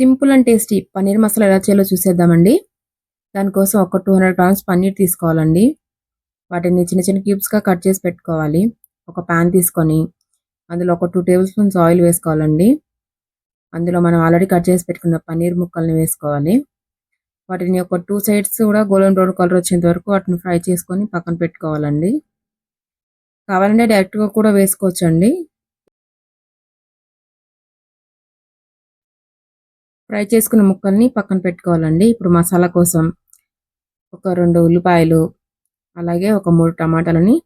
Simple and tasty paneer masala ఎలా చేయాలో చూసేద్దామండి. దానికోసం ఒక 200 గ్రామ్స్ పన్నీర్ తీసుకోవాలండి. వాటిని చిన్న చిన్న క్యూబ్స్‌గా కట్ చేసి పెట్టుకోవాలి. ఒక పాన్ తీసుకొని అందులో ఒక 2 టేబుల్ స్పూన్స్ ఆయిల్ వేసుకోవాలండి. అందులో మనం ఆల్రెడీ కట్ చేసి పెట్టుకున్న పన్నీర్ ముక్కల్ని వేసుకోవాలి. వాటిని ఒక 2 సైడ్స్ కూడా గోల్డెన్ బ్రౌన్ కలర్ వచ్చేంత వరకు వాటిని ఫ్రై చేసుకొని పక్కన పెట్టుకోవాలండి. కావాలంటే డైరెక్ట్‌గా కూడా వేసుకోవచ్చండి. ఫ్రై చేసుకున్న ముక్కల్ని పక్కన పెట్టుకోవాలండి. ఇప్పుడు మసాలా కోసం ఒక 2 ఉల్లిపాయలు, అలాగే ఒక 3 టమాటాలని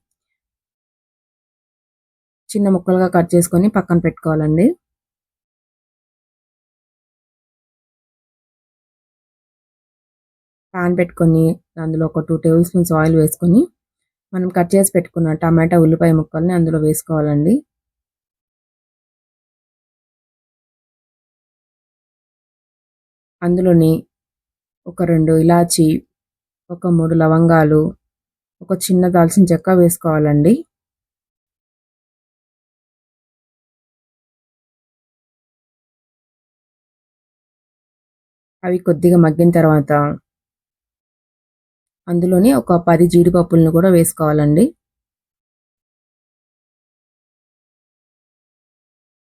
చిన్న ముక్కలుగా కట్ చేసుకొని పక్కన పెట్టుకోవాలండి. పాన్ పెట్టుకొని అందులో ఒక 2 టేబుల్ స్పూన్స్ ఆయిల్ వేసుకొని మనం కట్ చేసి పెట్టుకున్న టమాటా, ఉల్లిపాయ ముక్కల్ని అందులో వేసుకోవాలండి. అందులోని ఒక 2 ఇలాచి, ఒక 3 లవంగాలు, ఒక చిన్న దాల్చిన చెక్క వేసుకోవాలండి. అవి కొద్దిగా మగ్గిన తర్వాత అందులోని ఒక 10 జీడిపప్పులను కూడా వేసుకోవాలండి.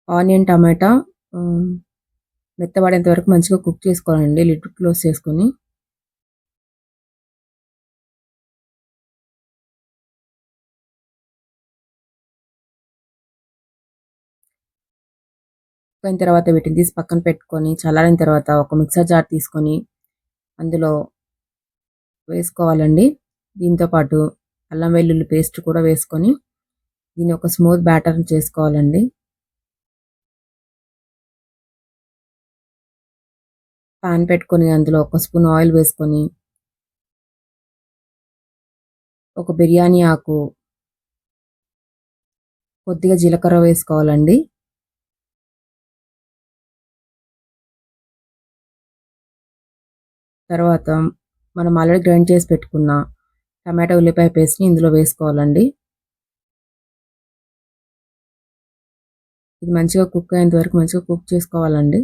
ఆనియన్, టమాటా మెత్తబడేంత వరకు మంచిగా కుక్ చేసుకోవాలండి లిడ్ క్లోజ్ చేసుకొని. అయిన తర్వాత వీటిని తీసి పక్కన పెట్టుకొని చల్లారిన తర్వాత ఒక మిక్సర్ జార్ తీసుకొని అందులో వేసుకోవాలండి. దీంతో పాటు అల్లం వెల్లుల్లి పేస్ట్ కూడా వేసుకొని దీన్ని ఒక స్మూత్ బ్యాటర్ చేసుకోవాలండి. పాన్ పెట్టుకొని అందులో ఒక స్పూన్ ఆయిల్ వేసుకొని ఒక బిర్యానీ ఆకు, కొద్దిగా జీలకర్ర వేసుకోవాలండి. తర్వాత మనం ఆల్రెడీ గ్రైండ్ చేసి పెట్టుకున్న టమాటా, ఉల్లిపాయ పేస్ట్ని ఇందులో వేసుకోవాలండి. ఇది మంచిగా కుక్ అయ్యేంత వరకు మంచిగా కుక్ చేసుకోవాలండి.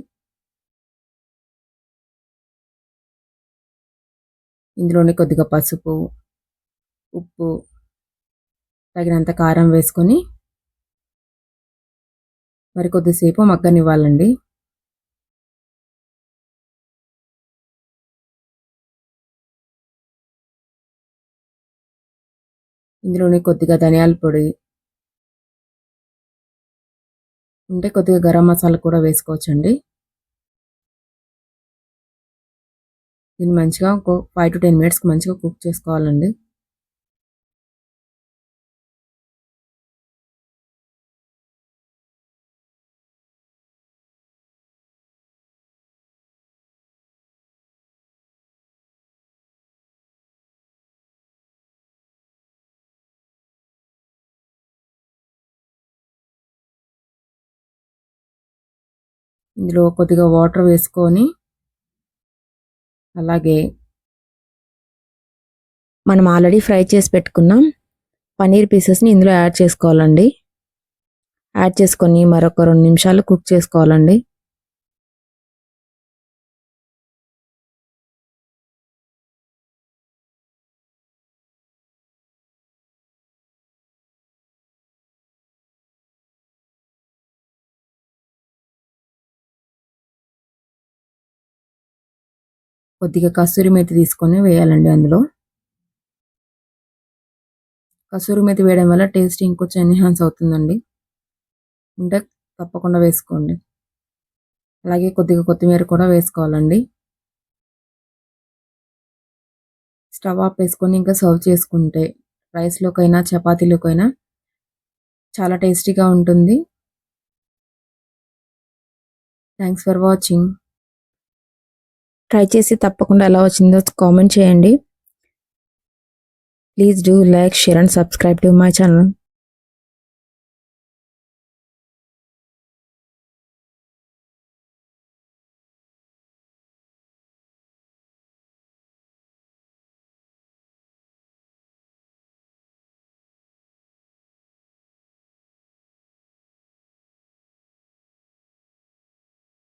ఇందులోనే కొద్దిగా పసుపు, ఉప్పు, తగినంత కారం వేసుకొని మరి కొద్దిసేపు మగ్గనివ్వాలండి. ఇందులోనే కొద్దిగా ధనియాల పొడి ఉంటే కొద్దిగా గరం మసాలా కూడా వేసుకోవచ్చండి. దీన్ని మంచిగా ఒక 5 to 10 మినిట్స్కి మంచిగా కుక్ చేసుకోవాలండి. ఇందులో కొద్దిగా వాటర్ వేసుకొని అలాగే మనం ఆల్రెడీ ఫ్రై చేసి పెట్టుకున్నాం పన్నీర్ పీసెస్ని ఇందులో యాడ్ చేసుకోవాలండి. యాడ్ చేసుకొని మరొక 2 నిమిషాలు కుక్ చేసుకోవాలండి. కొద్దిగా కస్తూరి మేతి తీసుకొని వేయాలండి అందులో. కస్తూరి మేతి వేయడం వల్ల టేస్ట్ ఇంకొంచెం ఎన్హాన్స్ అవుతుందండి. ఉంటే తప్పకుండా వేసుకోండి. అలాగే కొద్దిగా కొత్తిమీర కూడా వేసుకోవాలండి. స్టవ్ ఆపేసుకొని ఇంకా సర్వ్ చేసుకుంటే రైస్లోకైనా చపాతీలోకైనా చాలా టేస్టీగా ఉంటుంది. Thanks for watching. ట్రై చేసి తప్పకుండా ఎలా వచ్చిందో కామెంట్ చేయండి. Please do like, share and subscribe to my channel.